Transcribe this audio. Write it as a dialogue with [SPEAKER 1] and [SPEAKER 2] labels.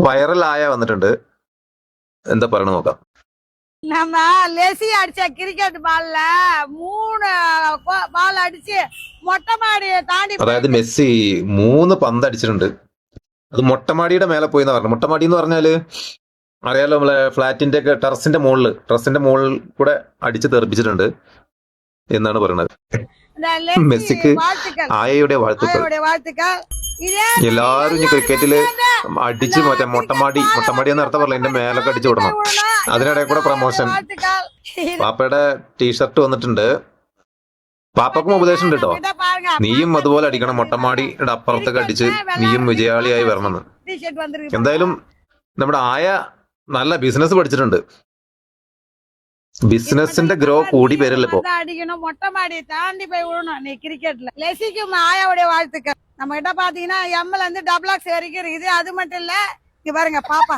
[SPEAKER 1] വൈറലായ വന്നിട്ടുണ്ട്. എന്താ പറയണ നോക്കാം.
[SPEAKER 2] நம்ம லெசி அடிச்ச கிரிக்கெட் பால்ல 3 பால் அடிச்சு மொட்டை மாடியை தாண்டி
[SPEAKER 1] അതായത് മെസ്സി 3 പന്ത് അടിച്ചിട്ടുണ്ട്. അത് മൊട്ടമാടിയുടെ മേലെ പോയി എന്ന് പറഞ്ഞു. മൊട്ടമാടി എന്ന് പറഞ്ഞാല് അറിയാലോ, നമ്മളെ ഫ്ലാറ്റിന്റെ ഒക്കെ ടെറസിന്റെ മുകളിൽ കൂടെ അടിച്ച് തെറിപ്പിച്ചിട്ടുണ്ട് എന്നാണ് പറയുന്നത്. മെസ്സിക്ക് ആയയുടെ വാഴ്ത്തുക്കൾ. എല്ലാരും ഇനി ക്രിക്കറ്റില് അടിച്ച് മറ്റേ മൊട്ടമാടി എന്ന് അർത്ഥം പറഞ്ഞില്ല, എന്റെ മേലൊക്കെ അടിച്ചു വിടണം. അതിനിടയിൽ കൂടെ പ്രമോഷൻ. പാപ്പയുടെ ടീഷർട്ട് വന്നിട്ടുണ്ട്. പാപ്പക്കും ഉപദേശം ഉണ്ട് കേട്ടോ, നീയും അതുപോലെ അടിക്കണം, മൊട്ടമാടിയുടെ അപ്പുറത്തൊക്കെ അടിച്ച് നീയും വിജയാളിയായി വരണമെന്ന്. എന്തായാലും നമ്മുടെ ആയ നല്ല ബിസിനസ് പഠിച്ചിട്ടുണ്ട്. ബിസിനസിന്റെ ഗ്രോ കൂടി വരില്ല ഇപ്പൊ.
[SPEAKER 2] அடிக்கணும் மொட்டை மாடியை தாண்டி போய் விடணும் நீ கிரிக்கெட்ல. லெசிக்கும் ஆயாவுடைய வாழ்த்துக்கள். நம்ம கிட்ட பாத்தீங்கன்னா எம்எல் வந்து டபுள் ஆக்ஸ் வரைக்கும் இருக்குது. அது மட்டும் இல்ல, இங்க பாருங்க பாப்பா